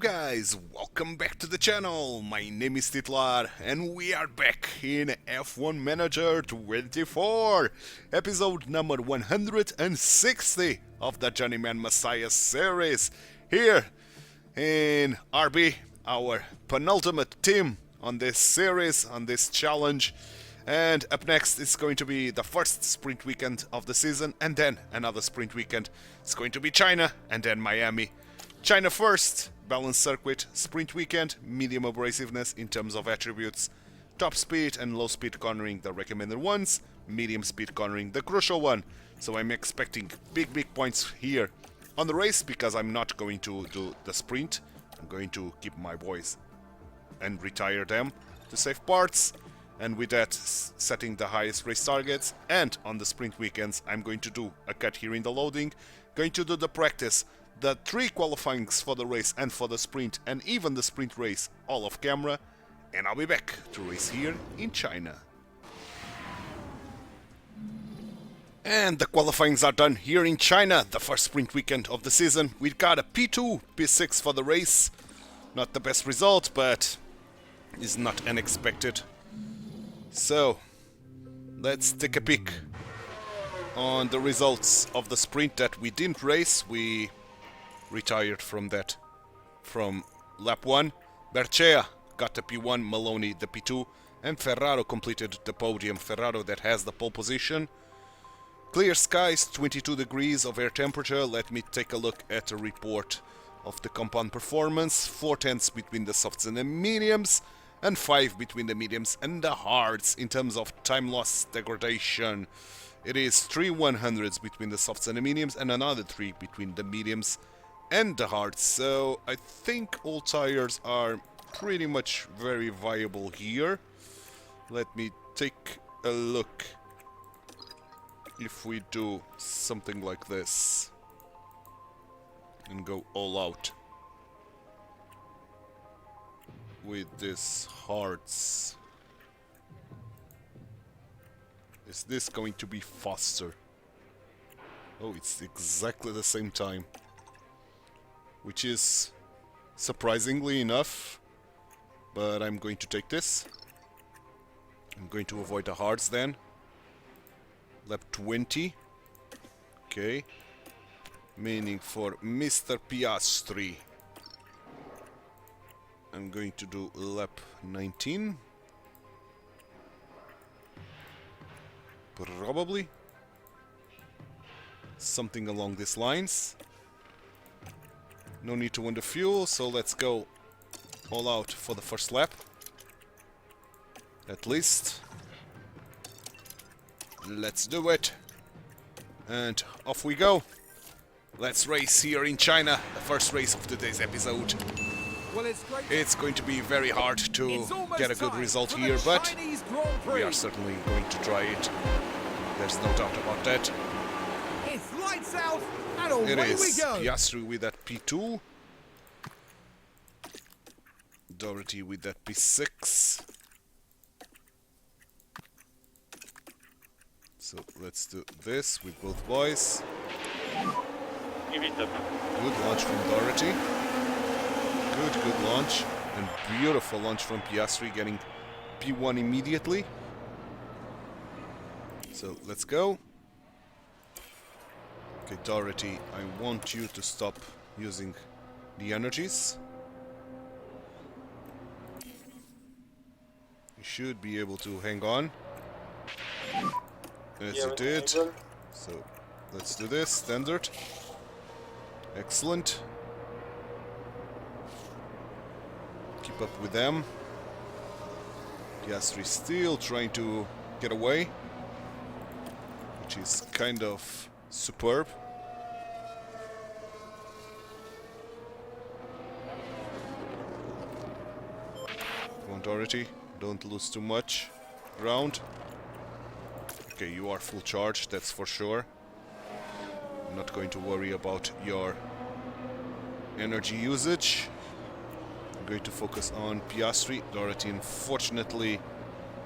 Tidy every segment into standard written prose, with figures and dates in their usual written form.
guys, welcome back to the channel. My name is TituElite and we are back in F1 Manager 24, episode number 160 of the Journeyman Messiah series, here in RB, our penultimate team on this series, on this challenge. And up next is going to be the first sprint weekend of the season, and then another sprint weekend. It's going to be China and then Miami. China first, balanced circuit, sprint weekend, medium abrasiveness in terms of attributes, top speed and low speed cornering the recommended ones, medium speed cornering the crucial one. So I'm expecting big points here on the race because I'm not going to do the sprint. I'm going to keep my boys and retire them to save parts. And with that, setting the highest race targets. And on the sprint weekends, I'm going to do a cut here in the loading, going to do the practice, the 3 qualifyings for the race and for the sprint, and even the sprint race, all off camera, and I'll be back to race here in China. And the qualifyings are done here in China, the first sprint weekend of the season. We've got a P2, P6 for the race. Not the best result, but is not unexpected. So, let's take a peek on the results of the sprint that we didn't race. We retired from that from lap 1. Berchea got the P1, Maloney the P2, and Ferraro completed the podium. Ferraro that has the pole position. Clear skies, 22 degrees of air temperature. Let me take a look at a report of the compound performance. 4/10 between the softs and the mediums, and 5 between the mediums and the hards. In terms of time loss degradation, it is 3 100s between the softs and the mediums, and another 3 between the mediums and the hards. So I think all tires are pretty much very viable here. Let me take a look if we do something like this and go all out with this hards. Is this going to be faster? Oh, it's exactly the same time, which is surprisingly enough, but I'm going to take this. I'm going to avoid the hards then. Lap 20. Okay. Meaning for Mr. Piastri, I'm going to do lap 19. Probably. Something along these lines. No need to win the fuel, so let's go all out for the first lap. At least. Let's do it. And off we go. Let's race here in China, the first race of today's episode. Well, it's going to be very hard to get a good result here, but we are certainly going to try it. There's no doubt about that. It's lights out and away It is we go. Piastri with that P2. Doherty with that P6. So let's do this with both boys. Good launch from Doherty. Good launch. And beautiful launch from Piastri, getting P1 immediately. So let's go. Okay, Doherty, I want you to stop using the energies. You should be able to hang on. As you did. So let's do this. Standard. Excellent. Keep up with them. Piastri still trying to get away, which is kind of superb. Come on, Doherty. Don't lose too much ground. Okay, you are full charge, that's for sure. I'm not going to worry about your energy usage. I'm going to focus on Piastri. Doherty unfortunately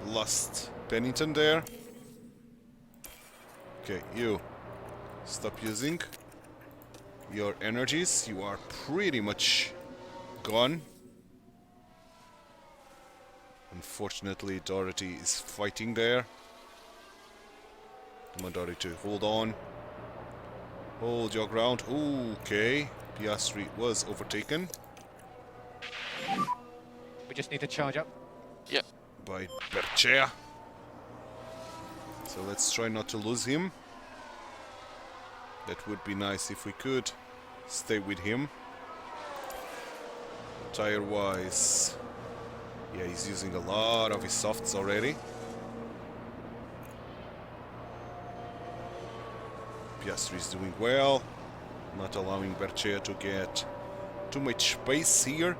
lost Pennington there. Okay, you stop using your energies. You are pretty much gone. Unfortunately, Doherty is fighting there. Come on, Doherty, hold on. Hold your ground. Okay. Piastri was overtaken. We just need to charge up. Yep. By Berchea. So let's try not to lose him. That would be nice if we could stay with him. Tire wise, yeah, he's using a lot of his softs already. Piastri is doing well, not allowing Berchea to get too much space here.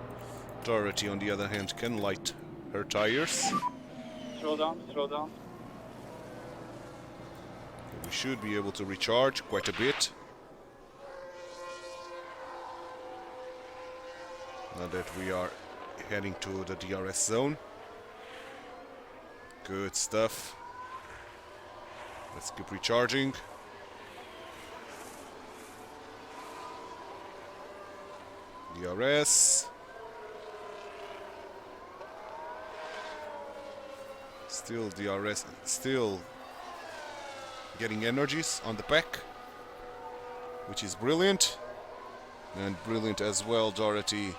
Doherty, on the other hand, can light her tires. Slow down, slow down. We should be able to recharge quite a bit. Now that we are heading to the DRS zone. Good stuff. Let's keep recharging. DRS. Still DRS, still getting energies on the pack, which is brilliant. And brilliant as well, Doherty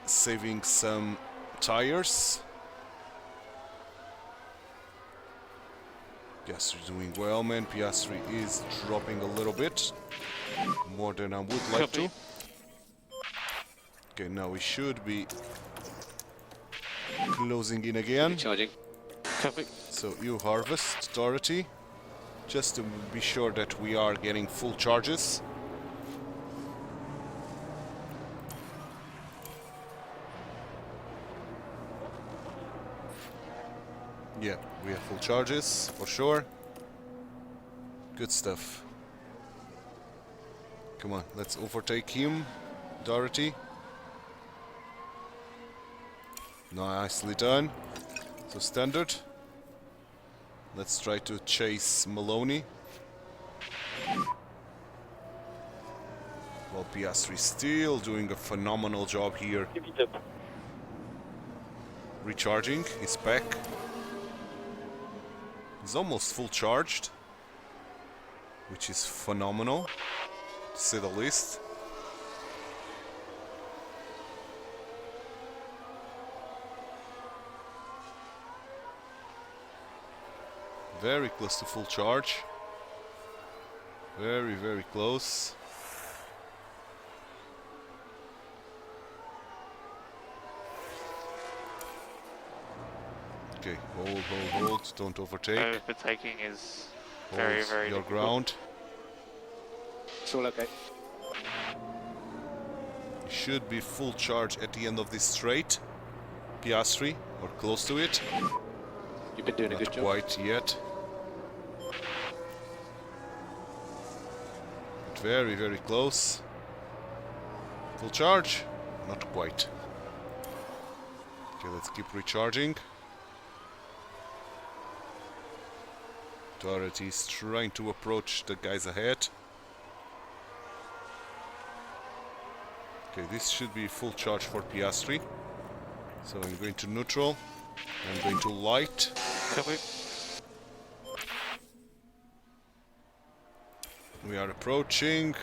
saving some tires. Piastri doing well, man. Piastri is dropping a little bit, more than I would like to. Okay, now we should be closing in again. Charging. Copy. So you harvest, Doherty, just to be sure that we are getting full charges. Yeah, we have full charges, for sure. Good stuff. Come on, let's overtake him, Doherty. Nicely done. So standard. Let's try to chase Maloney. Well, Piastri still doing a phenomenal job here. Keep it up. Recharging his pack. He's almost full charged, which is phenomenal, to say the least. Very close to full charge. Very, very close. Okay, hold, don't overtake. Overtaking is very, Hold very your difficult. ground. It's all okay. You should be full charge at the end of this straight. Piastri, or close to it. You've been doing a Not good job. quite yet. But very, very close. Full charge? Not quite. Okay, let's keep recharging. Doherty is trying to approach the guys ahead. Okay, this should be full charge for Piastri. So I'm going to neutral. I'm going to light. Copy. We are approaching.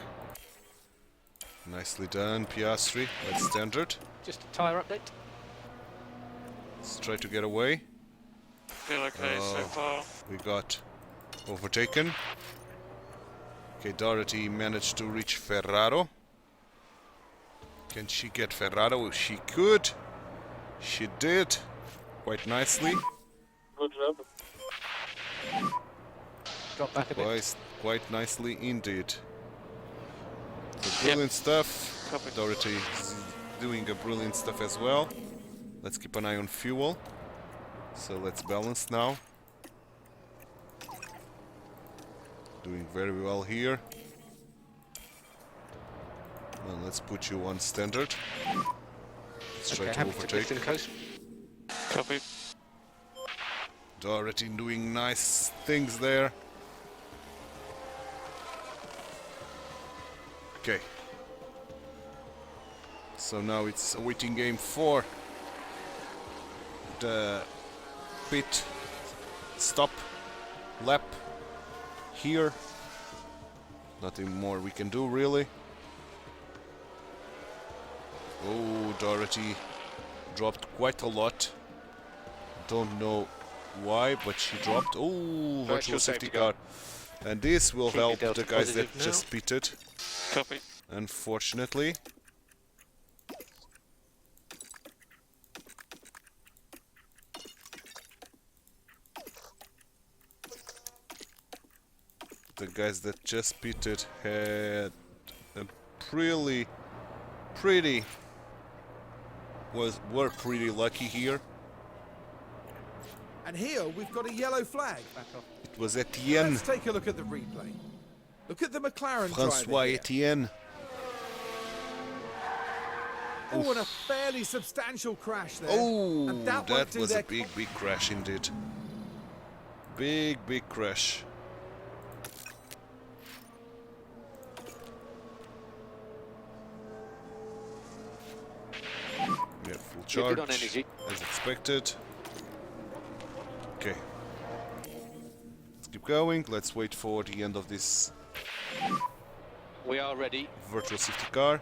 Nicely done, Piastri. That's standard. Just a tyre update. Let's try to get away. Feel okay so far. We got overtaken. Okay, Doherty managed to reach Ferraro. Can she get Ferraro? She could. She did. Quite nicely. Good job. Drop back a bit. Quite nicely indeed. So brilliant stuff. Copy. Doherty is doing a brilliant stuff as well. Let's keep an eye on fuel. So let's balance now. Doing very well here. Well, let's put you on standard. Let's try Okay, to happy to overtake. drift in close. Copy. Doherty doing nice things there. Okay. So now it's a waiting game for the pit stop lap here. Nothing more we can do really. Oh, Dorothy dropped quite a lot. Don't know why, but she dropped. Oh, virtual safety car. And this will help the guys that just pitted. Copy. Unfortunately. The guys that just pitted had a were pretty lucky here. And here we've got a yellow flag. It was Etienne, Let's take a look at the replay. Look at the McLaren François driver here. Etienne. Oh, and a fairly substantial crash there. Oh, and that that was a big crash indeed. Big crash. Yeah, full charge, Good on energy. as expected. Okay. Let's keep going. Let's wait for the end of this We are ready. virtual safety car,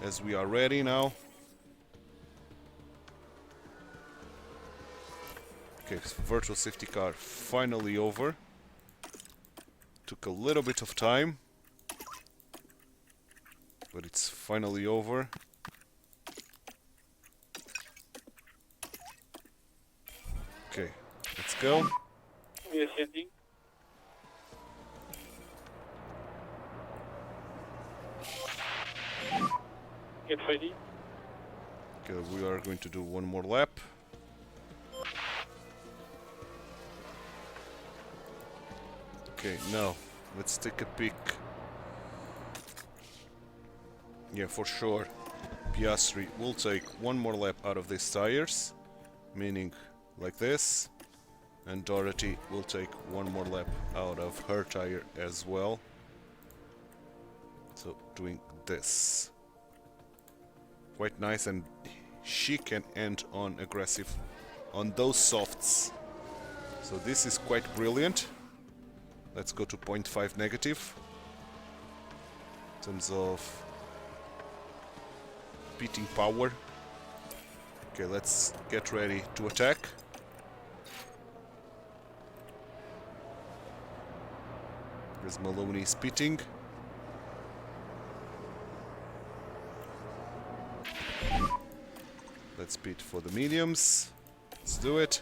as we are ready now. Okay, virtual safety car finally over. Took a little bit of time, but it's finally over. Okay, let's go. We are heading. Get ready. Okay, we are going to do one more lap. Okay, now let's take a peek. Yeah, for sure, Piastri will take one more lap out of these tires, meaning like this, and Dorothy will take one more lap out of her tire as well. So doing this. Quite nice, and she can end on aggressive on those softs. So this is quite brilliant. Let's go to 0.5 negative in terms of pitting power. Okay, let's get ready to attack. There's Maloney pitting. Let's pit for the mediums. Let's do it.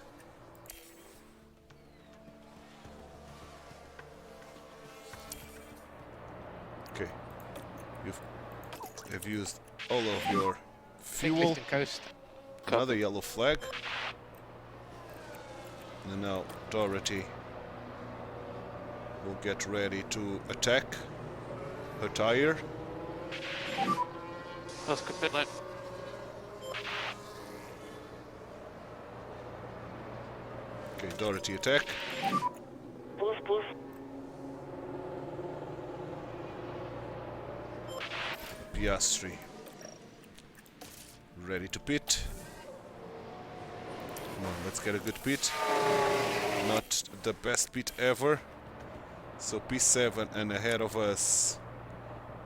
Okay, you've used all of your fuel. Lift and coast. Another yellow flag. And now Dorothy will get ready to attack her tire. Let's go pit lane. Okay, Dorothy attack. Push, push. Piastri ready to pit. Come on, let's get a good pit. Not the best pit ever. So P7, and ahead of us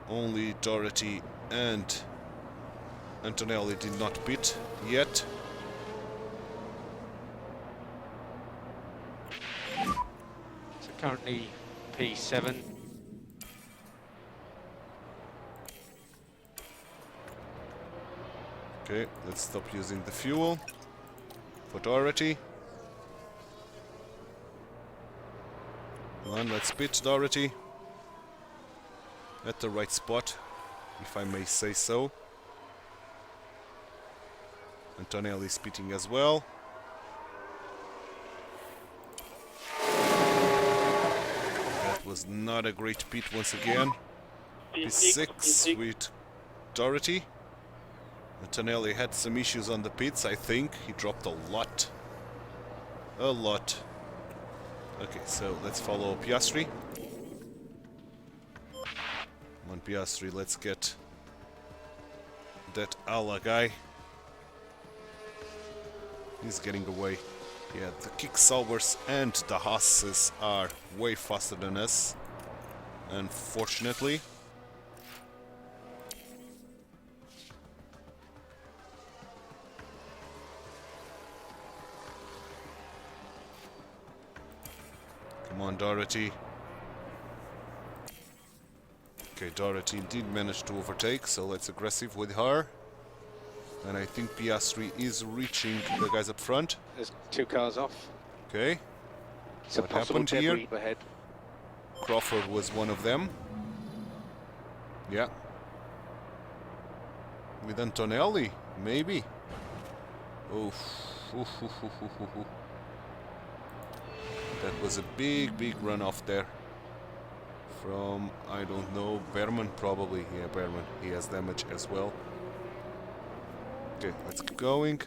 only Dorothy and Antonelli did not pit yet. So currently P7. Okay, let's stop using the fuel for Dorothy. Come on, let's pit Dorothy. At the right spot, if I may say so. Antonelli's pitting as well. That was not a great pit once again. P6 with Dorothy. Antonelli had some issues on the pits, I think. He dropped a lot. A lot. Okay, so let's follow Piastri. Come on, Piastri, let's get that Allah guy. He's getting away. Yeah, the kick Saubers and the Haas's are way faster than us, unfortunately. Come on, Dorothy. Okay, Dorothy did manage to overtake, so let's aggressive with her. And I think Piastri is reaching the guys up front. There's 2 cars off. Okay. It's a What possible happened here? debris ahead. Crawford was one of them. Yeah. With Antonelli, maybe. Oof. Oof, oof, oof, oof, oof, oof. That was a big runoff there. From, I don't know, Berman probably. Yeah, Berman. He has damage as well. Okay, let's keep going.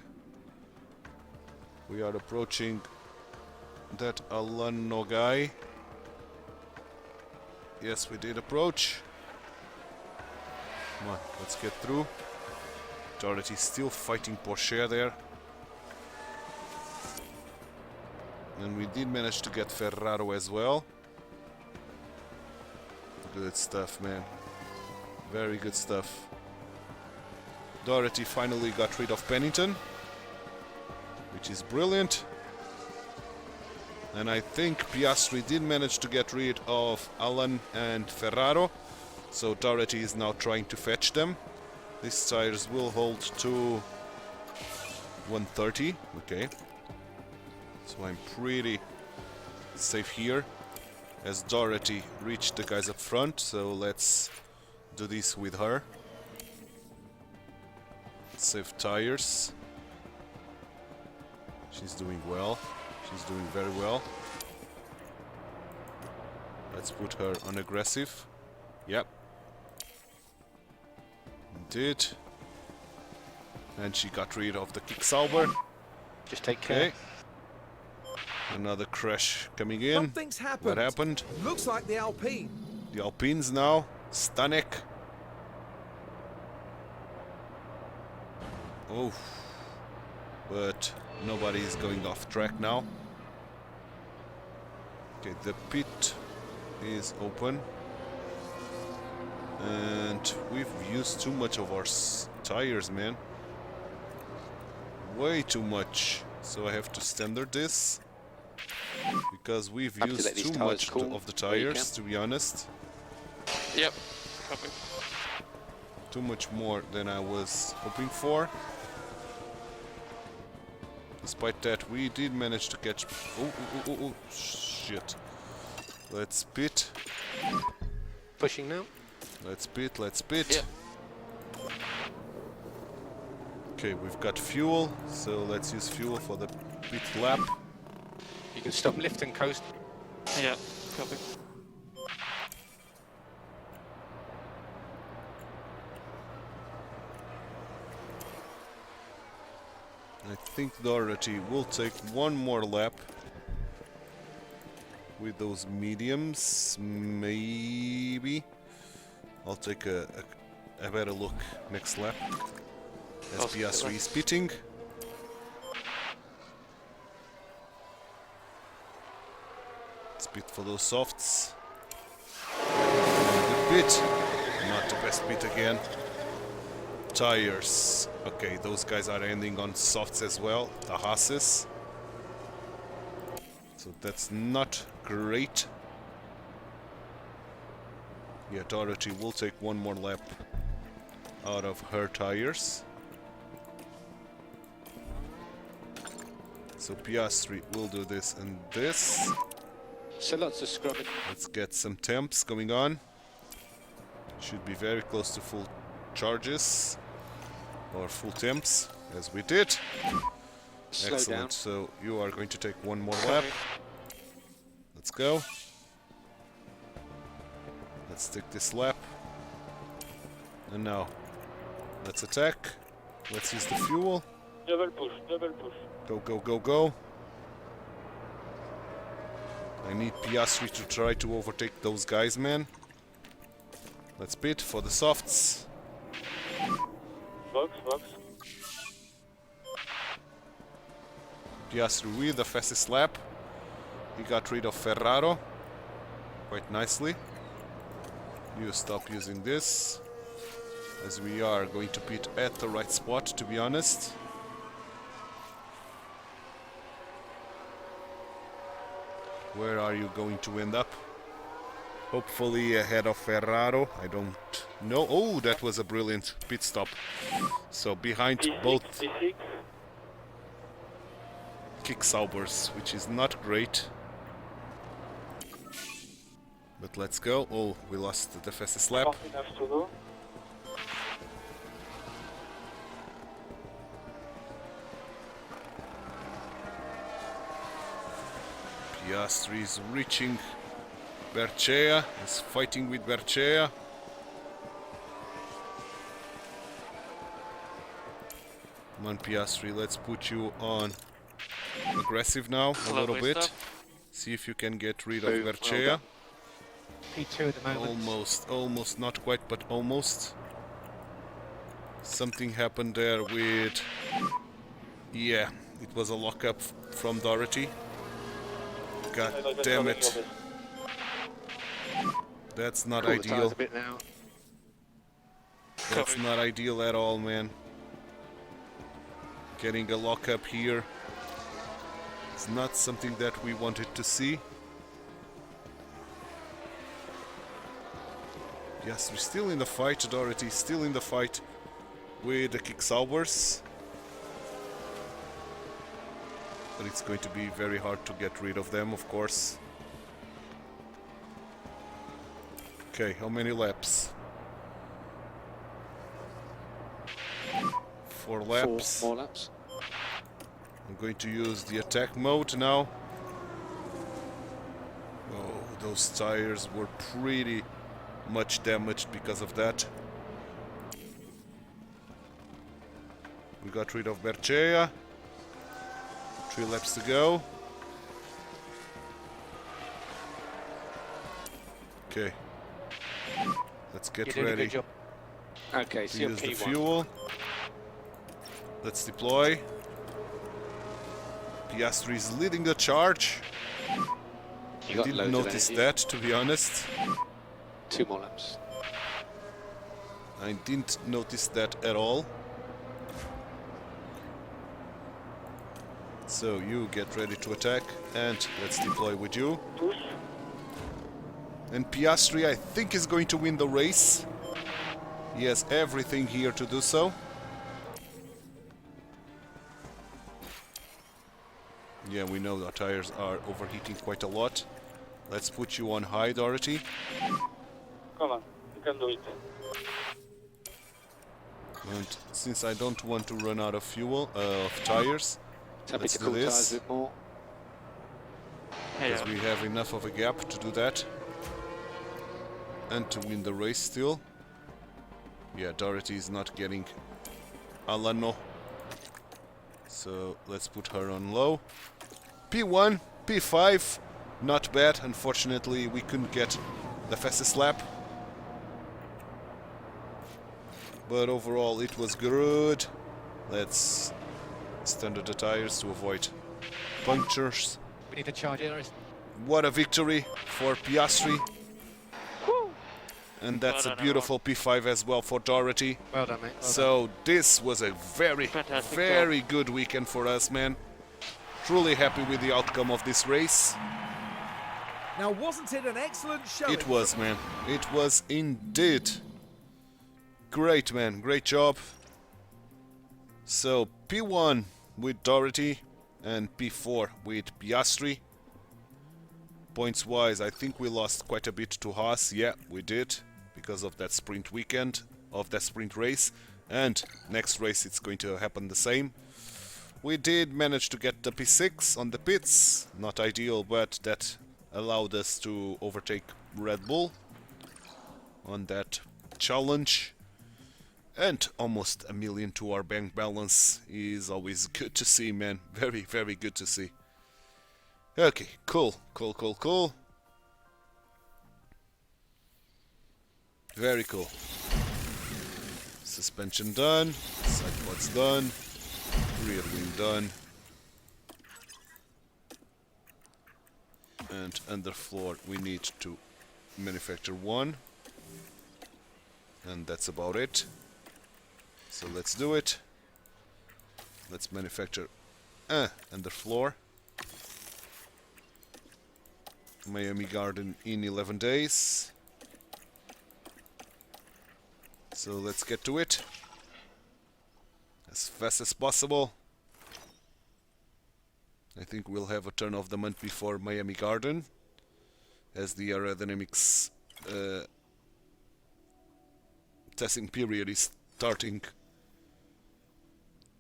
We are approaching that Alano guy. Yes, we did approach. Come on, let's get through. Dorothy still fighting Porsche there. And we did manage to get Ferraro as well. Good stuff, man. Very good stuff. Dorothy finally got rid of Pennington, which is brilliant. And I think Piastri did manage to get rid of Alan and Ferraro, so Dorothy is now trying to fetch them. These tires will hold to 130, okay. So I'm pretty safe here, as Dorothy reached the guys up front, so let's do this with her. Save tires. She's doing well. She's doing very well. Let's put her on aggressive. Yep. Did. And she got rid of the kick Sauber. Just take care. Okay. Another crash coming in. Something's happened. What happened? Looks like the Alpine. The Alpines now. Stanek. Oh. But nobody is going off track now. Okay, the pit is open. And we've used too much of our tires, man. Way too much. So I have to standard this. Because we've Have to used let these too tires much cool of the where you tires, to be honest. Yep. Copy. Too much more than I was hoping for. Despite that, we did manage to catch... Oh, shit. Let's pit. Pushing now. Let's pit, let's pit. Yep. Okay, we've got fuel, so let's use fuel for the pit lap. You can stop, lift and coast. Yeah. Copy. I think Dorothy will take one more lap with those mediums, maybe. I'll take a better look next lap as Piastri is pitting. Let's pit for those softs. Good pit. Not the best pit again. Tires. Okay, those guys are ending on softs as well, the Haas's. So that's not great. Yeah, Dorothy will take one more lap out of her tires. So Piastri will do this and this. So lots of scrubbing. Let's get some temps going on. Should be very close to full charges or full temps, as we did. Slow Excellent. down. So you are going to take one more lap. Let's go. Let's take this lap. And now, let's attack. Let's use the fuel. Double push, double push. Go, go, go, go. I need Piastri to try to overtake those guys, man. Let's pit for the softs. Box, box. Piastri with the fastest lap. He got rid of Ferraro quite nicely. You stop using this, as we are going to pit at the right spot, to be honest. Where are you going to end up? Hopefully ahead of Ferraro. I don't know. Oh, that was a brilliant pit stop. So behind P6, both P6. kick Saubers, which is not great. But let's go. Oh, we lost the fastest lap. Not enough to go. Piastri is reaching Berchea, is fighting with Berchea. Come on, Piastri, let's put you on aggressive now, a little Lovely bit. stuff. See if you can get rid of Boom, well Berchea. done. P2 at the moment. Almost, not quite, but almost. Something happened there with... Yeah, it was a lockup from Doherty. God damn it. That's not Cool the tyres ideal. a bit now. That's not ideal at all, man. Getting a lockup here. It's not something that we wanted to see. Yes, we're still in the fight. Doherty still in the fight with the kick Saubers. But it's going to be very hard to get rid of them, of course. Okay, how many laps? 4 laps. 4 more laps. I'm going to use the attack mode now. Oh, those tires were pretty much damaged because of that. We got rid of Berchea. 3 laps to go. Okay. Let's get You're doing a ready good job. Okay, so to you're use the P1. fuel. Let's deploy. Piastri is leading the charge. You I got didn't loads of notice energy. that, to be honest. 2 more laps. I didn't notice that at all. So you get ready to attack, and let's deploy with you. Push. And Piastri, I think, is going to win the race. He has everything here to do so. Yeah, we know the tires are overheating quite a lot. Let's put you on high, Doherty. Come on, you can do it. And since I don't want to run out of fuel, of tires, Happy let's to do cool this. tyres a bit more. Because we have enough of a gap to do that. And to win the race still. Yeah, Doherty is not getting Alano. So let's put her on low. P1, P5, not bad. Unfortunately, we couldn't get the fastest lap. But overall, it was good. Let's standard the tires to avoid punctures. We need to charge it. What a victory for Piastri. And that's Well a done, beautiful P5 as well for Doherty. Well done, mate. Well So this was a very, Fantastic very good weekend for us, man. Truly happy with the outcome of this race. Now, wasn't it an excellent showing? It was, man. It was indeed. Great, man. Great job. So P1 with Doherty and P4 with Piastri. Points-wise, I think we lost quite a bit to Haas. Yeah, we did, because of that sprint weekend, of that sprint race. And next race it's going to happen the same. We did manage to get the P6 on the pits. Not ideal, but that allowed us to overtake Red Bull on that challenge. And almost a million to our bank balance is always good to see, man. Very, very good to see. Okay, cool. Very cool. Suspension done, side pods done, rear wing done, and underfloor we need to manufacture one, and that's about it. So let's do it. Let's manufacture underfloor. Miami Garden in 11 days. So let's get to it as fast as possible. I think we'll have a turn of the month before Miami Garden, as the aerodynamics testing period is starting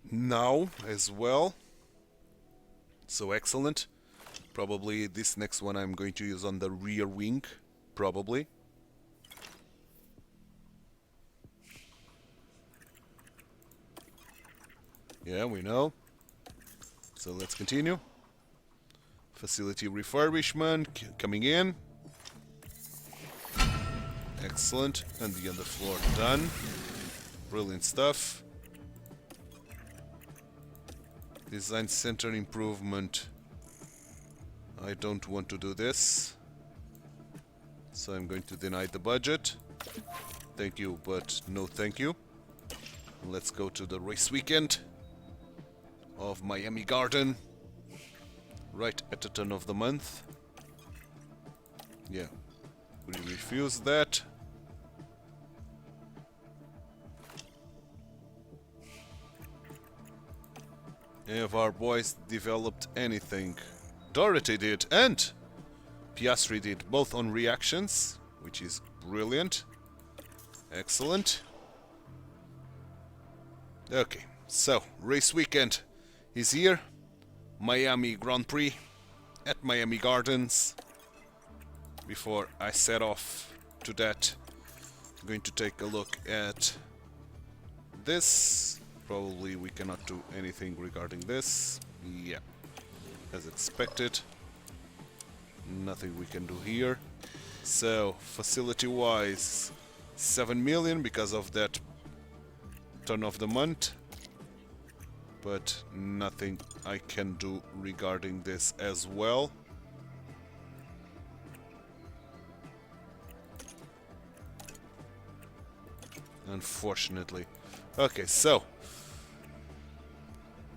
now as well. So excellent. Probably this next one I'm going to use on the rear wing, probably. Yeah, we know. So let's continue. Facility refurbishment coming in. Excellent. And the underfloor done. Brilliant stuff. Design center improvement. I don't want to do this, so I'm going to deny the budget. Thank you, but no thank you. Let's go to the race weekend of Miami Garden, right at the turn of the month. Yeah, we refuse that. Have our boys developed anything? Dorothy did, and Piastri did, both on reactions, which is brilliant. Excellent. Okay, so race weekend is here. Miami Grand Prix at Miami Gardens. Before I set off to that, I'm going to take a look at this. Probably we cannot do anything regarding this. Yeah, as expected. Nothing we can do here. So, facility-wise, 7 million because of that turn of the month. But nothing I can do regarding this as well. Unfortunately. Okay, so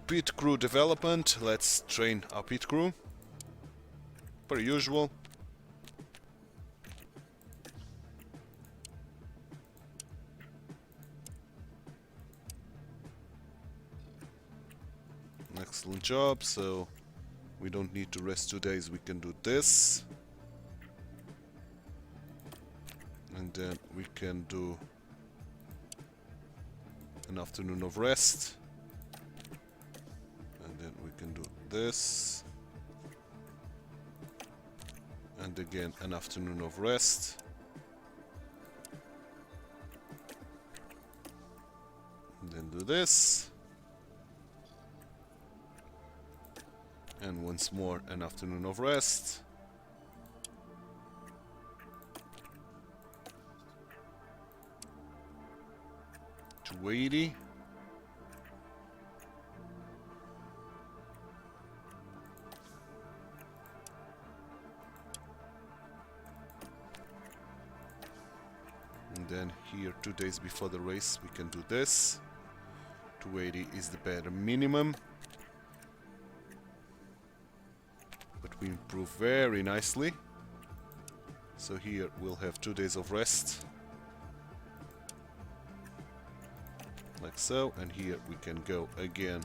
pit crew development. Let's train our pit crew per usual. Excellent job. So we don't need to rest 2 days, we can do this, and then we can do an afternoon of rest, and then we can do this, and again an afternoon of rest, and then do this, and once more an afternoon of rest. 280. And then here 2 days before the race we can do this. 280 is the bare minimum, but we improve very nicely. So here we'll have 2 days of rest, like so, and here we can go again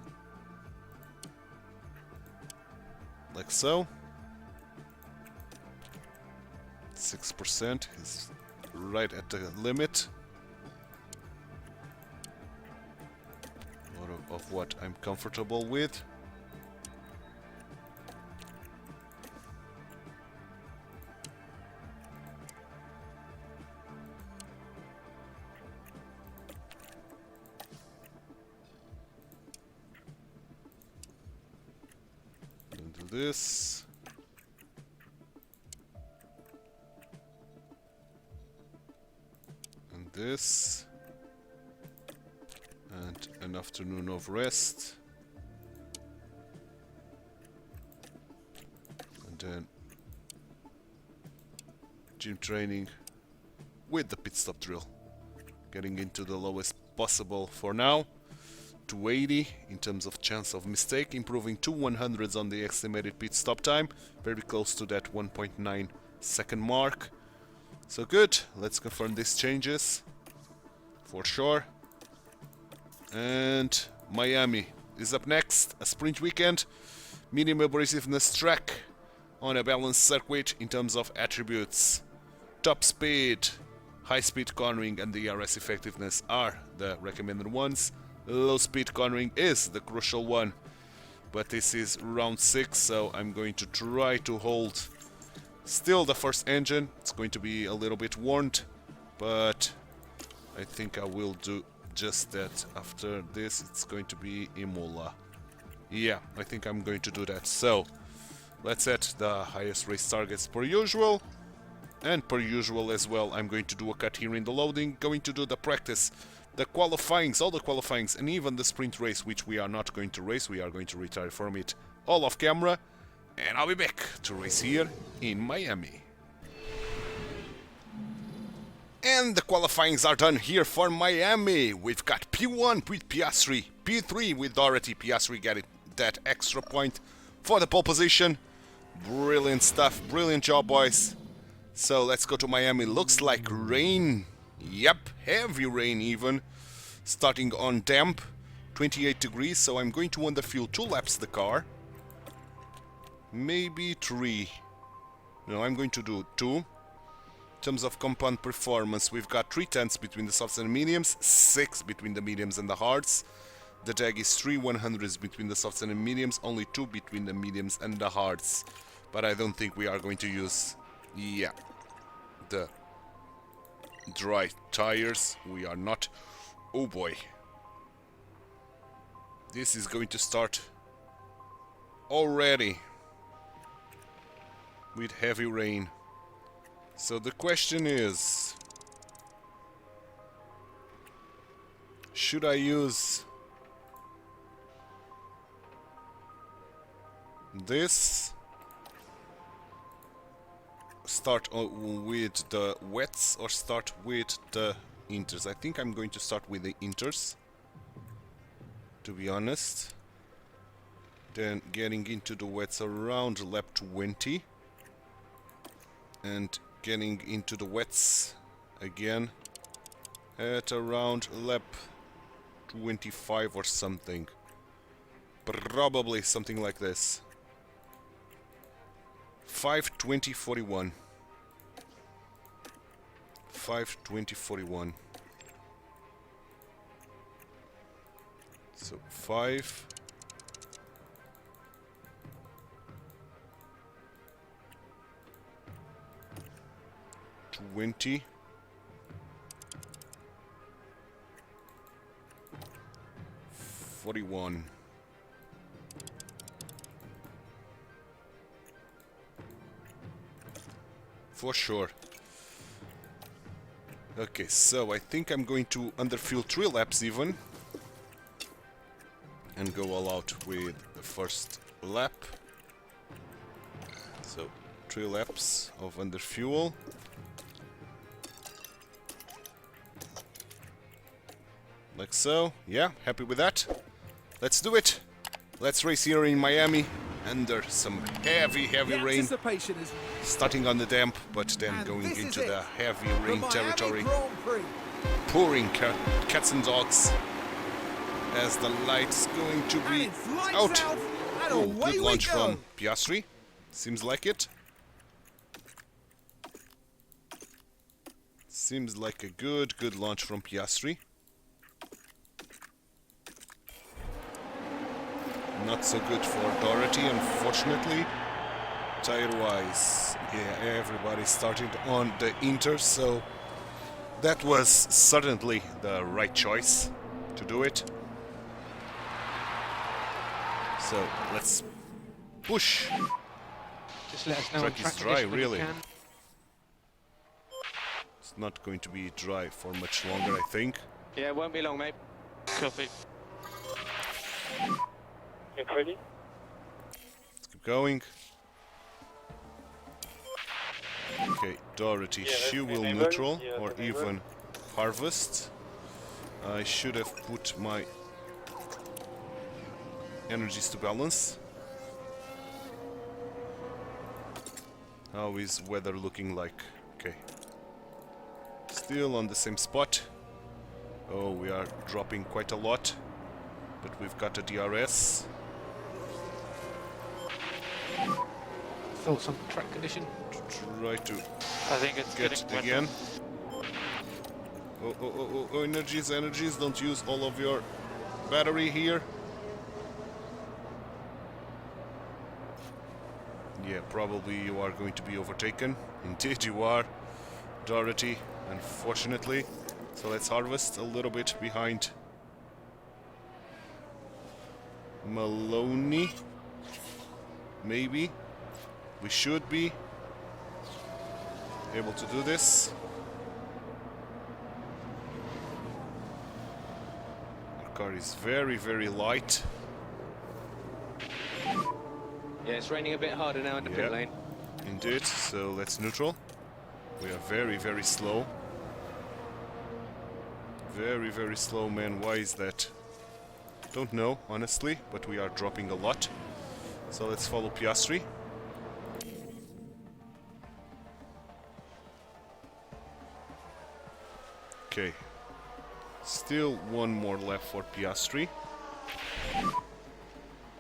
like so. 6% is right at the limit of what I'm comfortable with. This, and this, And an afternoon of rest. And then gym training with the pit stop drill. Getting into the lowest possible for now. 280 in terms of chance of mistake, improving 2 100s on the estimated pit stop time, very close to that 1.9 second mark. So good, let's confirm these changes for sure. And Miami is up next, a sprint weekend, medium abrasiveness track on a balanced circuit in terms of attributes. Top speed, high speed cornering and the DRS effectiveness are the recommended ones. Low speed cornering is the crucial one, but this is round 6, so I'm going to try to hold still the first engine. It's going to be a little bit warmed, but I think I will do just that. After this it's going to be Imola. Yeah, I think I'm going to do that. So let's set the highest race targets per usual, and per usual as well I'm going to do a cut here in the loading, going to do the practice, the qualifyings, all the qualifyings, and even the sprint race, which we are not going to race. We are going to retire from it all off camera, and I'll be back to race here in Miami. And the qualifyings are done here for Miami. We've got P1 with Piastri, P3 with Doherty. Piastri getting that extra point for the pole position. Brilliant stuff, brilliant job, boys. So let's go to Miami. Looks like rain. Yep, heavy rain even. Starting on damp, 28 degrees, so I'm going to underfuel 2 laps the car. Maybe 3. No, I'm going to do 2. In terms of compound performance, we've got 3/10 between the softs and mediums, 6 between the mediums and the hards. The Jag is 3 100s between the softs and the mediums, only 2 between the mediums and the hards. But I don't think we are going to use, yeah, the dry tires. We are not. Oh boy, this is going to start already with heavy rain. So the question is, should I use this, start with the wets, or start with the inters? I think I'm going to start with the inters, to be honest. Then getting into the wets around lap 20, and getting into the wets again at around lap 25 or something. Probably something like this. 5:20:41. 5:20:41. So 5. $20. 41. For sure. Okay, so I think I'm going to underfuel 3 laps even, and go all out with the first lap. So 3 laps of underfuel. Like so. Yeah, happy with that. Let's do it. Let's race here in Miami under some heavy rain. Anticipation is Starting on the damp, but then And going this is into it. the heavy the rain Miami territory. Grand Prix. Pouring cats and dogs as the light's going to And be it's lights out. out, and Oh, away good we launch go. from Piastri. Seems like it. Seems like a good launch from Piastri. Not so good for Doherty, unfortunately. Tire-wise, yeah, everybody's starting on the Inter, so that was certainly the right choice to do it. So let's push. Just let us know Track on is track dry, condition when you really. can. It's not going to be dry for much longer, I think. Yeah, it won't be long, mate. Copy. Get ready. Let's keep going. Okay, Dorothy, Yeah, she let's will enable. neutral Yeah, or enable. even harvest. I should have put my energies to balance. How is weather looking like? Okay. Still on the same spot. Oh, we are dropping quite a lot. But we've got a DRS. Thoughts on track condition? Try to I think it's get getting wetter. again. Oh, energies, don't use all of your battery here. Yeah, probably you are going to be overtaken. Indeed you are, Dorothy, unfortunately. So let's harvest a little bit behind Maloney. Maybe. We should be able to do this. Our car is very, very light. Yeah, it's raining a bit harder now in the pit lane. Indeed, so let's neutral. We are very, very slow. Very, very slow, man. Why is that? Don't know, honestly, but we are dropping a lot. So let's follow Piastri. Okay. Still one more lap for Piastri.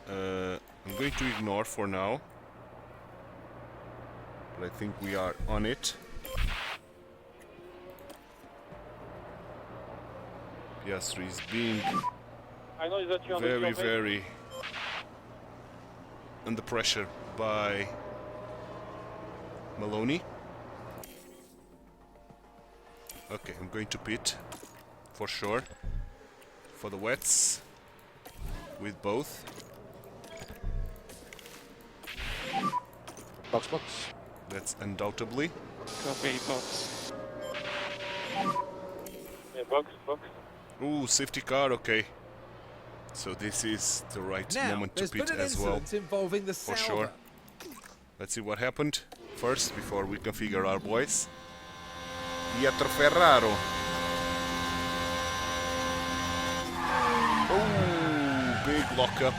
I'm going to ignore for now. But I think we are on it. Piastri is being I know that you're on the very, shopping. very under pressure by Maloney. Okay, I'm going to pit for sure for the wets with both. Box. That's undoubtedly. Copy, box. Yeah, box. Ooh, safety car, okay. So this is the right Now, moment to there's pit been an as well, incident involving the for Sauber. sure. Let's see what happened first before we configure our boys. Pietro Ferraro. Oh, big lockup.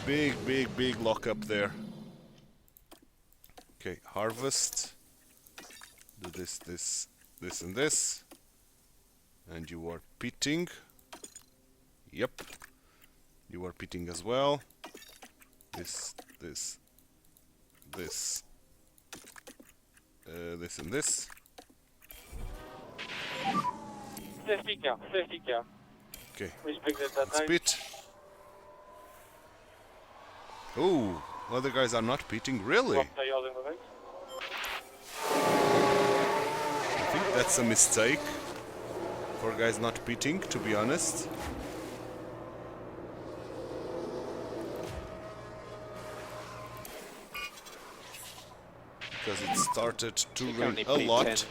Big lockup there. Okay, harvest. Do this, and this. And you are pitting. Yep. You are pitting as well. This, and this. Safety car. Okay. Respect that Let's time. pit. Oh, other guys are not pitting, really? Swap tires in the race. I think that's a mistake for guys not pitting, to be honest. Because it started to rain Currently a lot. P10.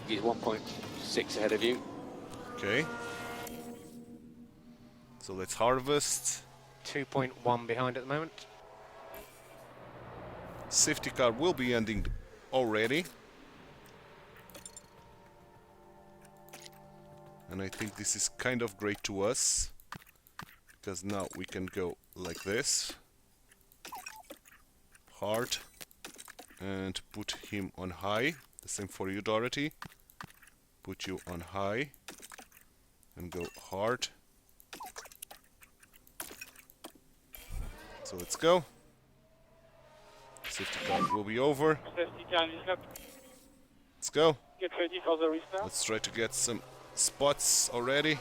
He's 1.6 ahead of you. Okay. So let's harvest. 2.1 behind at the moment. Safety car will be ending already. And I think this is kind of great to us. Because now we can go like this. Hard. And put him on high. The same for you, Dorothy. Put you on high. And go hard. So let's go. Safety car will be over. Safety car in this lap. Let's go. Get ready for the restart. Let's try to get some spots already.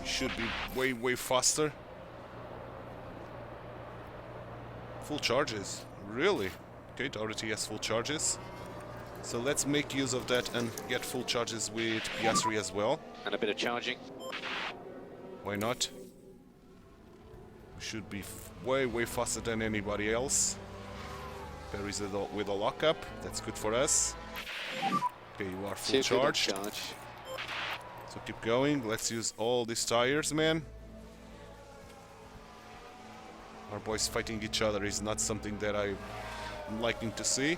We should be way faster. Full charges, really? Okay, Dorothy has full charges. So let's make use of that and get full charges with Piastri as well. And a bit of charging. Why not? We should be way faster than anybody else. Parries it with a lockup. That's good for us. Okay, you are full Too good on charged. charge. So keep going. Let's use all these tires, man. Our boys fighting each other is not something that I'm liking to see.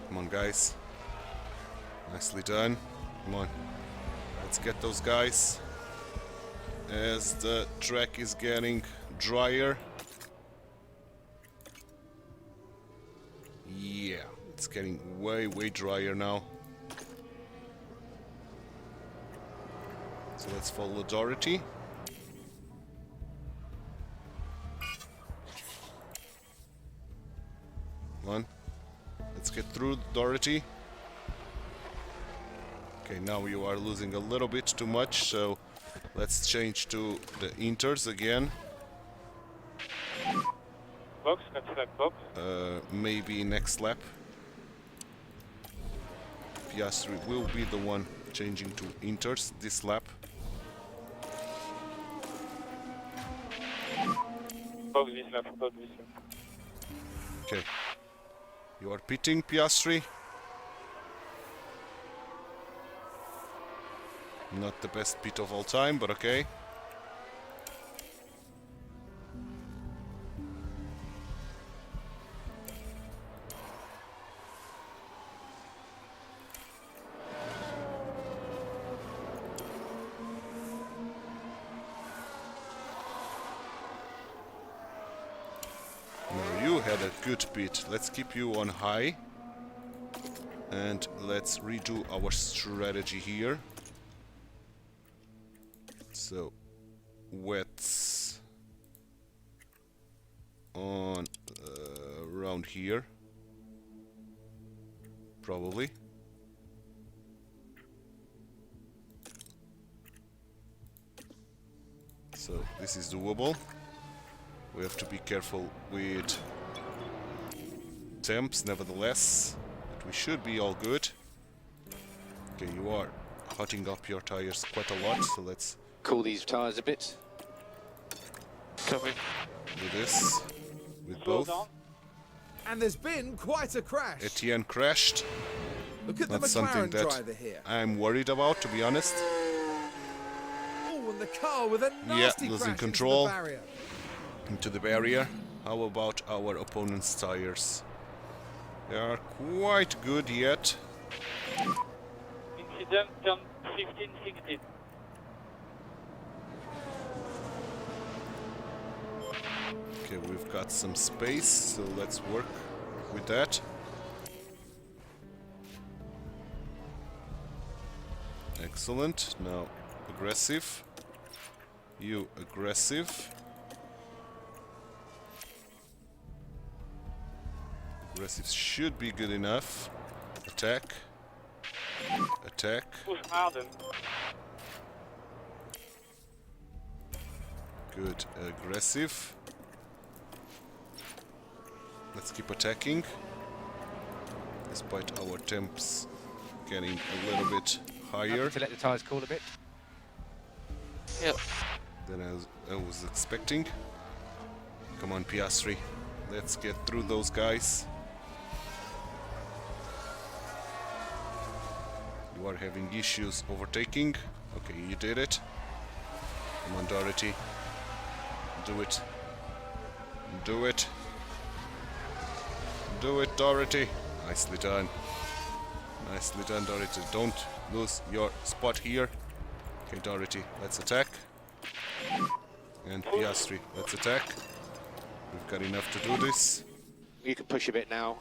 Come on, guys. Nicely done. Come on. Let's get those guys. As the track is getting drier. Yeah, it's getting way, way drier now. So let's follow Dorothy. Come on. Let's get through Dorothy. Okay, now you are losing a little bit too much, so let's change to the Inters again. Box, next lap, box. Maybe next lap. Piastri will be the one changing to Inters this lap. Box this lap, box this lap. Okay. You are pitting, Piastri. Not the best pit of all time, but okay. Now you had a good pit. Let's keep you on high. And let's redo our strategy here. So, wets on around here, probably. So this is doable. We have to be careful with temps, nevertheless, but we should be all good. Okay, you are hotting up your tires quite a lot, so let's Cool these tyres a bit. Copy. do this with Slow both. down. And there's been quite a crash. Etienne crashed. Look at the Not something McLaren that driver here. I'm worried about, to be honest. Oh, and the car with a nasty losing crash control. into the barrier. Into the barrier. How about our opponent's tires? They are quite good yet. Incident turn 15, 16. Okay, we've got some space, so let's work with that. Excellent. Now, aggressive. You aggressive. Aggressive should be good enough. Attack. Attack. Push harder. Good. Aggressive. Let's keep attacking. Despite our temps getting a little bit higher Happy to let the tyres cool a bit. Yep. than I was expecting. Come on, Piastri. Let's get through those guys. You are having issues overtaking. Okay, you did it. Come on, Dorothy. Do it. Do it. Do it, Dorothy. Nicely done. Nicely done, Dorothy. Don't lose your spot here. Okay, Dorothy, let's attack. And Piastri, let's attack. We've got enough to do this. You can push a bit now.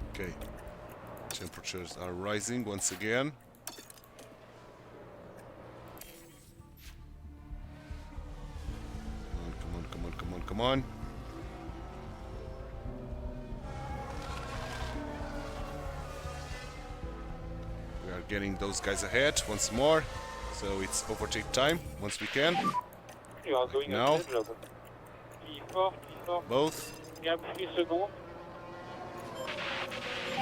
Okay. Temperatures are rising once again. Come on, come on, come on, come on. We are getting those guys ahead once more. So it's overtake time once we can. You are doing Now. a good job. P4, P4. Both. You have 3 seconds.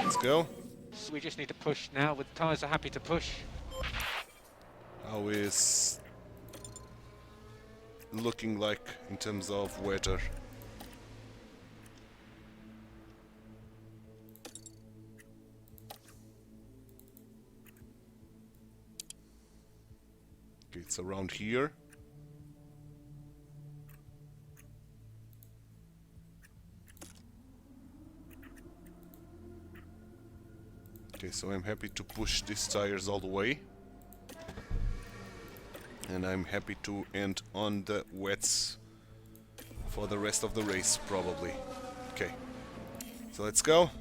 Let's go. So we just need to push now. The tyres are happy to push. How is looking like in terms of weather? Okay, it's around here. Okay, so I'm happy to push these tires all the way. And I'm happy to end on the wets for the rest of the race, probably. Okay, so let's go.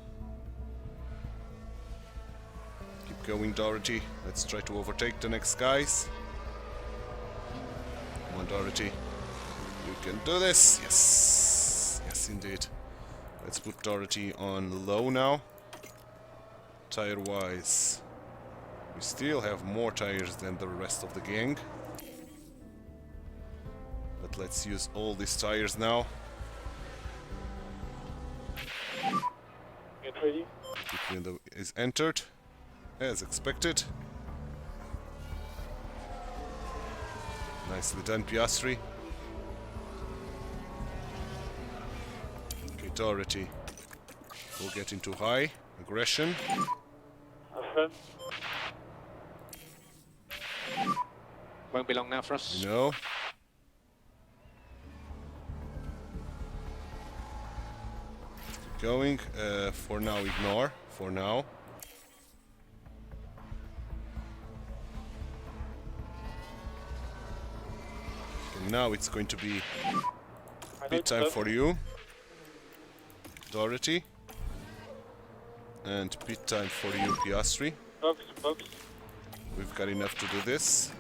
Keep going, Doherty. Let's try to overtake the next guys. Come on, Doherty. You can do this. Yes. Yes, indeed. Let's put Doherty on low now. Tire-wise, we still have more tires than the rest of the gang. But let's use all these tires now. Get ready. Pit window is entered, as expected. Nicely done, Piastri. Okay, Doherty will get into high aggression. Have fun. Won't be long now for us. No. Keep going. For now, ignore. For now. Okay, now it's going to be pit time for you, Doherty. And pit time for you, Piastri. Box, box. We've got enough to do this.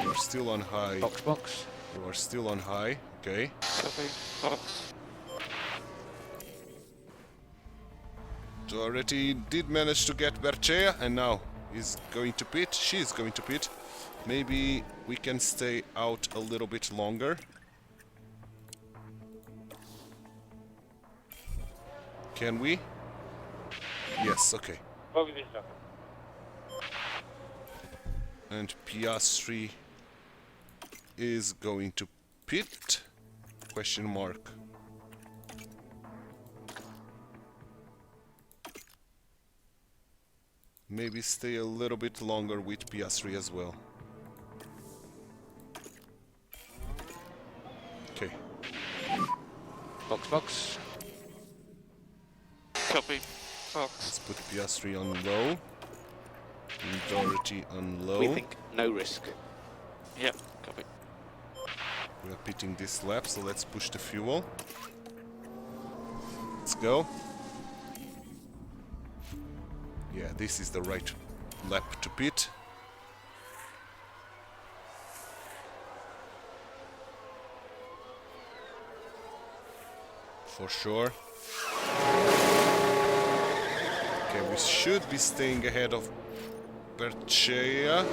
You are still on high. Box. You are still on high. Okay. Copy. Box. Doherty did manage to get Berchea, and now he's going to pit. She's going to pit. Maybe we can stay out a little bit longer. Can we? Yes, okay. Box this up. And Piastri is going to pit? Question mark. Maybe stay a little bit longer with Piastri as well. Okay. Box. Copy. Box. Let's put Piastri on low. And Doherty on low. We think no risk. Yep. Copy. We are pitting this lap, so let's push the fuel. Let's go. Yeah, this is the right lap to pit. For sure. Okay, we should be staying ahead of Berchea.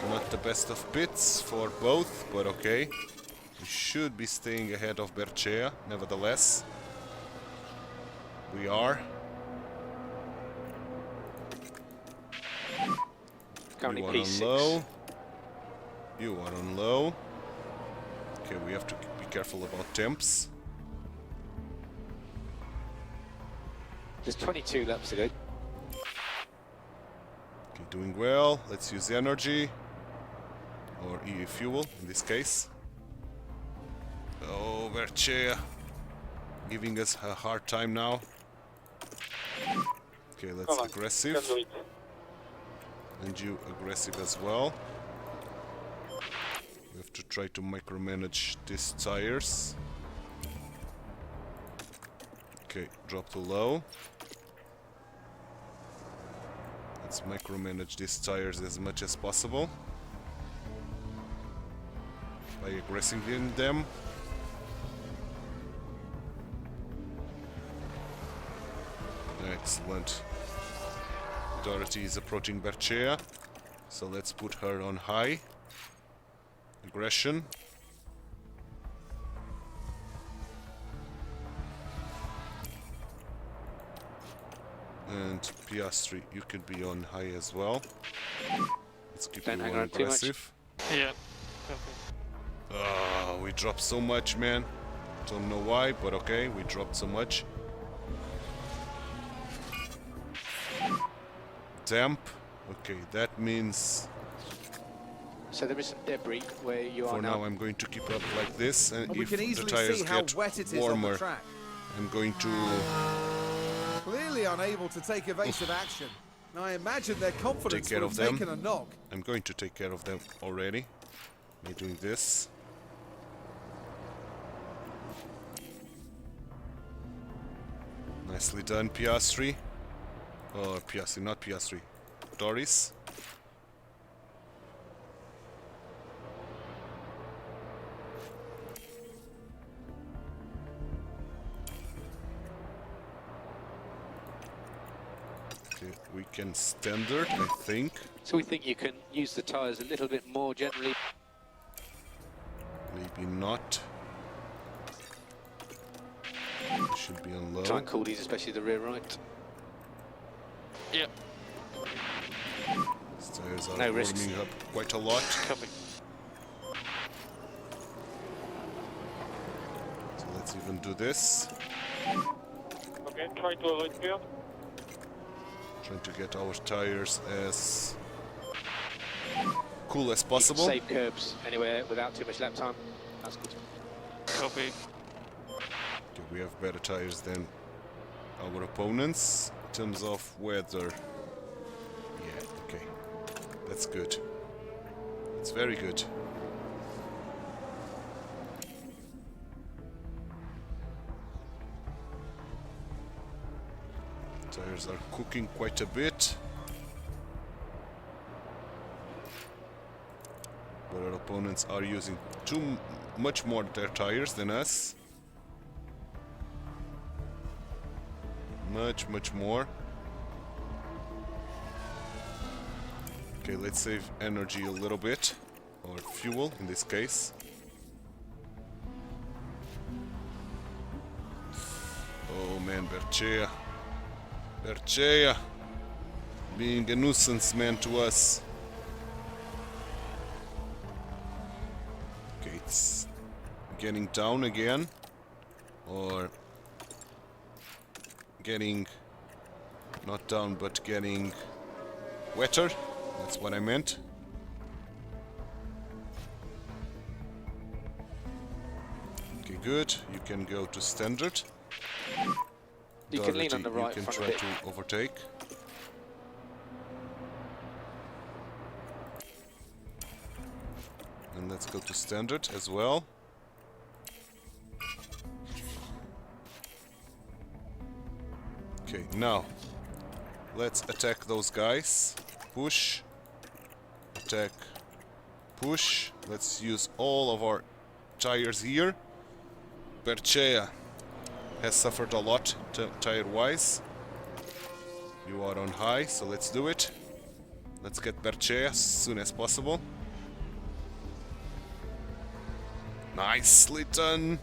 Not the best of pits for both, but okay. We should be staying ahead of Berchea, nevertheless. We are. Currently You are P6. on low. You are on low. Okay, we have to be careful about temps. There's 22 laps to go. Okay, doing well. Let's use energy. Or fuel, in this case. Oh, Berchea. Giving us a hard time now. Okay, let's Come on. aggressive. Can do it. And you aggressive as well. We have to try to micromanage these tires. Okay, drop to low. Let's micromanage these tires as much as possible by aggressing in them. Excellent. Doherty is approaching Berchea, so let's put her on high. Aggression. And Piastri, you can be on high as well. Let's keep Don't you hang more around too much. aggressive. Yeah. Copy. We dropped so much, man. Don't know why, but okay, we dropped so much. Damp. Okay, that means So there is some debris where you for are now I'm going to keep up like this, and And we if can the easily tires see how get wet it is on warmer, the track. I'm going to Clearly unable to take evasive action. Now I imagine their confidence care would of have them. taken a knock. I'm going to take care of them already by doing this. Nicely done, Piastri. Oh, Piastri, not Piastri. Doris. Okay, we can standard, I think. So we think you can use the tyres a little bit more generally. Maybe not. Should be on low. Try and cool these, especially the rear right. Yep. These tires are No risks. warming up quite a lot. Copy. So let's even do this. Okay, try to avoid field. Trying to get our tires as cool as You can possible. save curbs anywhere without too much lap time. That's good. Copy. Okay, we have better tires than our opponents in terms of weather. Yeah, okay. That's good. It's very good. Tires are cooking quite a bit. But our opponents are using much more their tires than us. Much more. Okay, let's save energy a little bit. Or fuel, in this case. Oh man, Berchea. Berchea. Being a nuisance, man, to us. Okay, it's getting down again. Or getting not down, but getting wetter. That's what I meant. Okay, good. You can go to standard. You can lean on the Doherty, right you can front try a bit. to overtake. And let's go to standard as well. Okay, now let's attack those guys. Push, attack, push. Let's use all of our tires here. Berchea has suffered a lot tire-wise. You are on high, so let's do it. Let's get Berchea as soon as possible. Nicely done.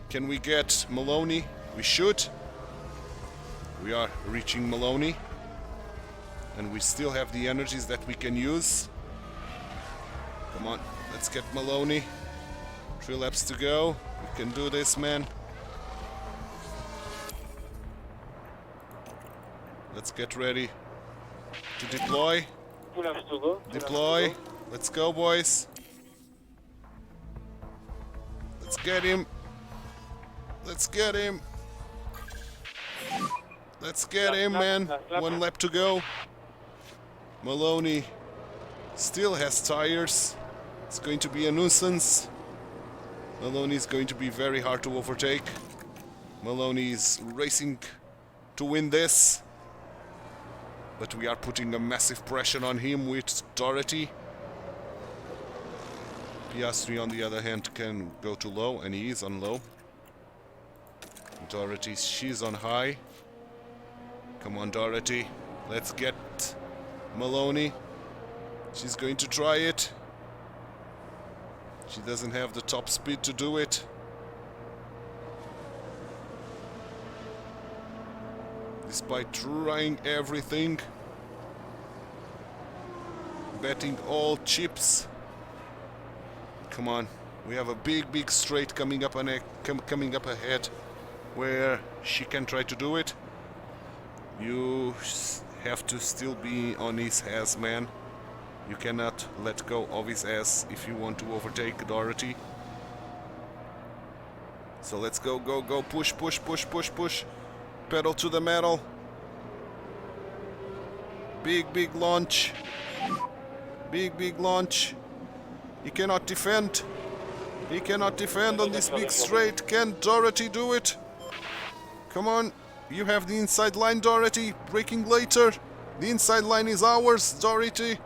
Can we get Maloney? We should. We are reaching Maloney. And we still have the energies that we can use. Come on, let's get Maloney. 3 laps to go. We can do this, man. Let's get ready to deploy. 2 laps to go. Deploy. Let's go, boys. Let's get him. Let's get him. Let's get him, man. 1 lap to go. Maloney still has tires. It's going to be a nuisance. Maloney is going to be very hard to overtake. Maloney is racing to win this. But we are putting a massive pressure on him with Doherty. Piastri, on the other hand, can go to low, and he is on low. Doherty, she's on high. Come on, Doherty. Let's get Maloney. She's going to try it. She doesn't have the top speed to do it. despite trying everything, betting all chips. Come on, we have a big straight coming up coming up ahead, where she can try to do it. You have to still be on his ass, man. You cannot let go of his ass if you want to overtake Dorothy. So let's go, push. Pedal to the metal. Big launch. Big launch. He cannot defend. He cannot defend on this big straight. Can Dorothy do it? Come on. You have the inside line, Dorothy. Braking later. The inside line is ours. Dorothy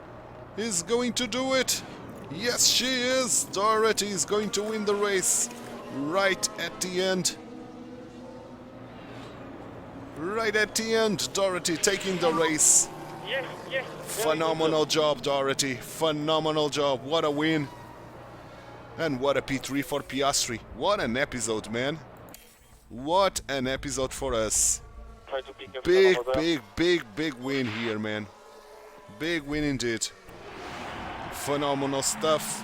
is going to do it. Yes, she is. Dorothy is going to win the race right at the end. Right at the end, Dorothy taking the race. Yes. Phenomenal job, Dorothy. Phenomenal job. What a win. And what a P3 for Piastri. What an episode, man. What an episode for us. Try to pick up some of them. Big win here, man. Big win indeed. Phenomenal stuff.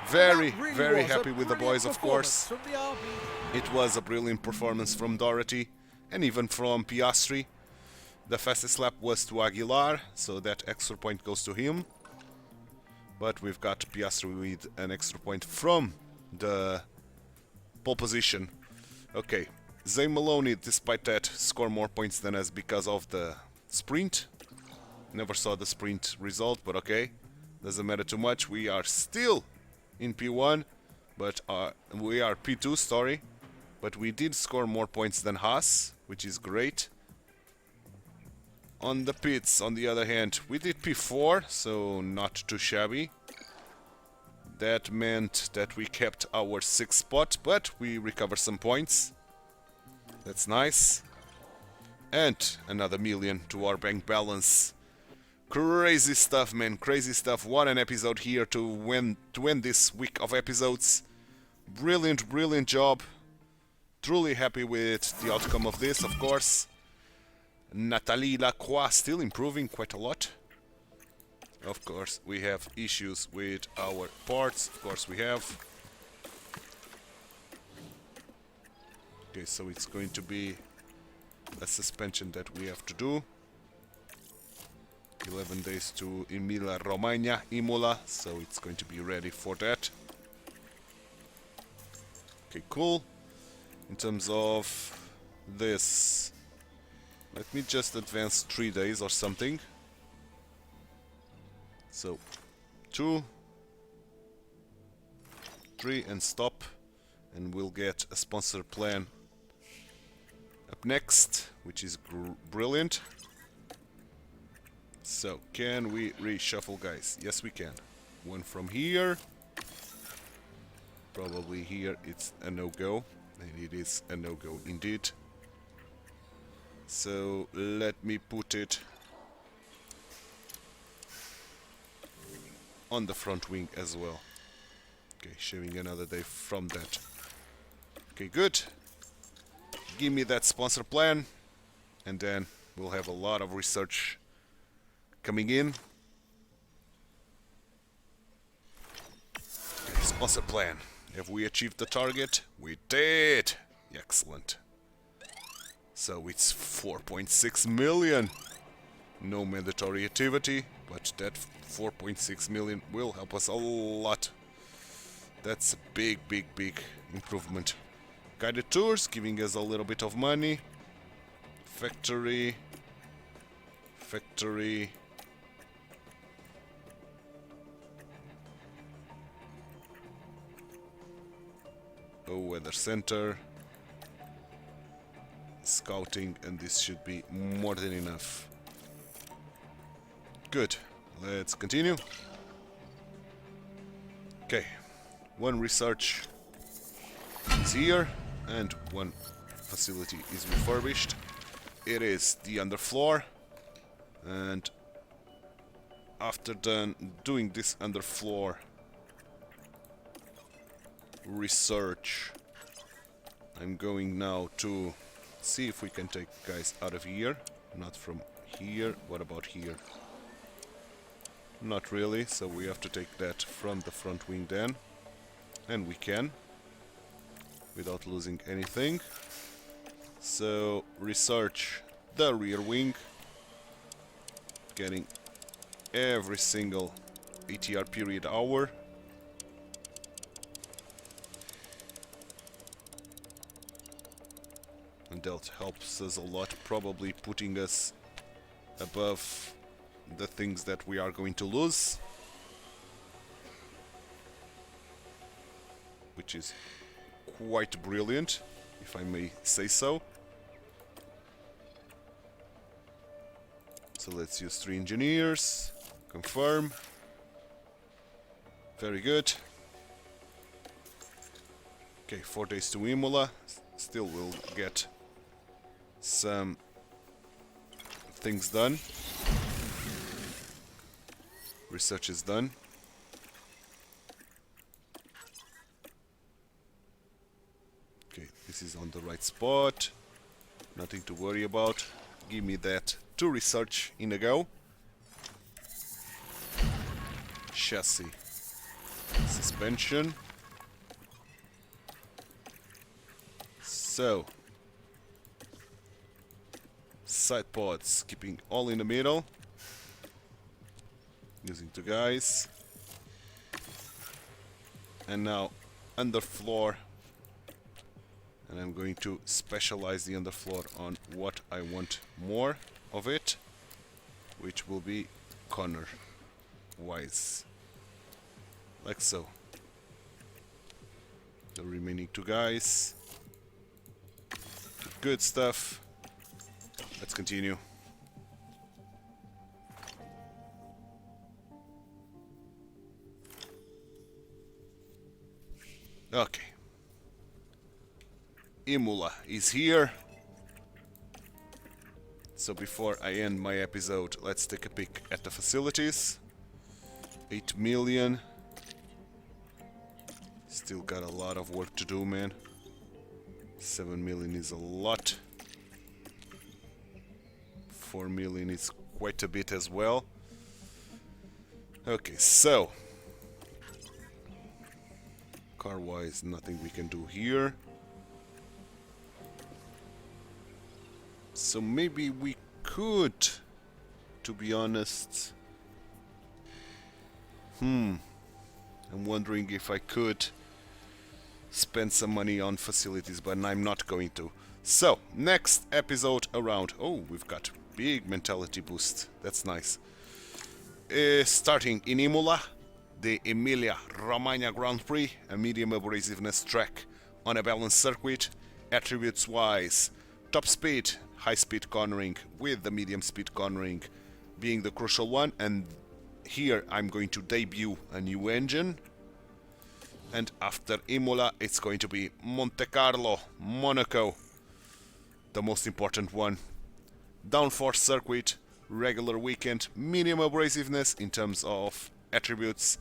Very happy with the boys, of course. From the Alpine. It was a brilliant performance from Dorothy and even from Piastri. The fastest lap was to Aguilar, so that extra point goes to him. But we've got Piastri with an extra point from the pole position. Okay, Zane Maloney, despite that, scored more points than us because of the sprint. Never saw the sprint result, but okay. Doesn't matter too much. We are still in P1, but we are P2, sorry. But we did score more points than Haas, which is great. On the pits, on the other hand, we did P4, so not too shabby. That meant that we kept our 6th spot, but we recovered some points. That's nice. And another million to our bank balance. Crazy stuff, man, crazy stuff. What an episode here to end this week of episodes. Brilliant job. Truly happy with the outcome of this, of course. Nathalie Lacroix still improving quite a lot. Of course, we have issues with our parts. Of course, we have. Okay, so it's going to be a suspension that we have to do. 11 days to Emilia-Romagna, Imola, so it's going to be ready for that. Okay, cool. In terms of this, let me just advance 3 days or something. So, 2, 3 and stop, and we'll get a sponsor plan up next, which is brilliant. So, can we reshuffle, guys? Yes, we can. One from here. Probably here it's a no-go, and it is a no-go indeed. So, let me put it on the front wing as well. Okay, shaving another day from that. Okay, good. Give me that sponsor plan, and then we'll have a lot of research coming in. Okay, sponsor plan. Have we achieved the target? We did! Excellent. So it's 4.6 million. No mandatory activity, but that 4.6 million will help us a lot. That's a big improvement. Guided tours, giving us a little bit of money. Factory. Oh, weather center. Scouting, and this should be more than enough. Good. Let's continue. Okay. One research is here, and one facility is refurbished. It is the underfloor, and after doing this underfloor research, I'm going now to see if we can take guys out of here. Not from here. What about here? Not really, so we have to take that from the front wing then. And we can. Without losing anything. So, research the rear wing. Getting every single ATR period hour. And that helps us a lot, probably putting us above the things that we are going to lose. Which is quite brilliant, if I may say so. So let's use 3 engineers. Confirm. Very good. Okay, 4 days to Imola. Still will get some things done. Research is done. Okay, this is on the right spot. Nothing to worry about. Give me that to research in a go. Chassis. Suspension. So. Side pods, keeping all in the middle. Using 2 guys. And now underfloor. And I'm going to specialize the underfloor on what I want more of it, which will be corner wise, like so. The remaining 2 guys. Good stuff. Let's continue. Okay. Imola is here. So before I end my episode, let's take a peek at the facilities. 8 million. Still got a lot of work to do, man. 7 million is a lot. 4 million is quite a bit as well. Okay, so car-wise, nothing we can do here. So maybe we could, to be honest. I'm wondering if I could spend some money on facilities, but I'm not going to. So, next episode around. Oh, we've got big mentality boost. That's nice. Starting in Imola, the Emilia-Romagna Grand Prix, a medium abrasiveness track on a balanced circuit. Attributes-wise, top speed, high-speed cornering with the medium-speed cornering being the crucial one. And here I'm going to debut a new engine. And after Imola, it's going to be Monte Carlo, Monaco, the most important one. Downforce circuit, regular weekend, medium abrasiveness in terms of attributes,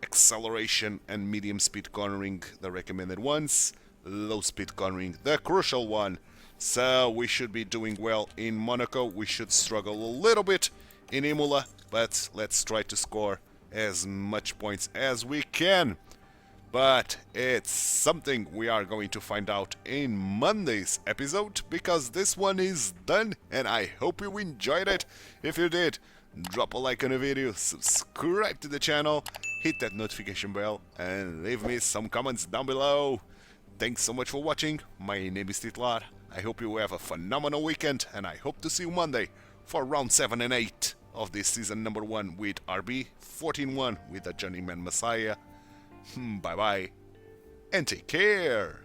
acceleration and medium speed cornering, the recommended ones, low speed cornering, the crucial one. So we should be doing well in Monaco. We should struggle a little bit in Imola, but let's try to score as much points as we can. But it's something we are going to find out in Monday's episode, because this one is done and I hope you enjoyed it. If you did, drop a like on the video, subscribe to the channel, hit that notification bell and leave me some comments down below. Thanks so much for watching. My name is TituElite. I hope you have a phenomenal weekend and I hope to see you Monday for round 7 and 8 of this season number 1 with RB 14-1 with the Journeyman Messiah. Bye bye and take care.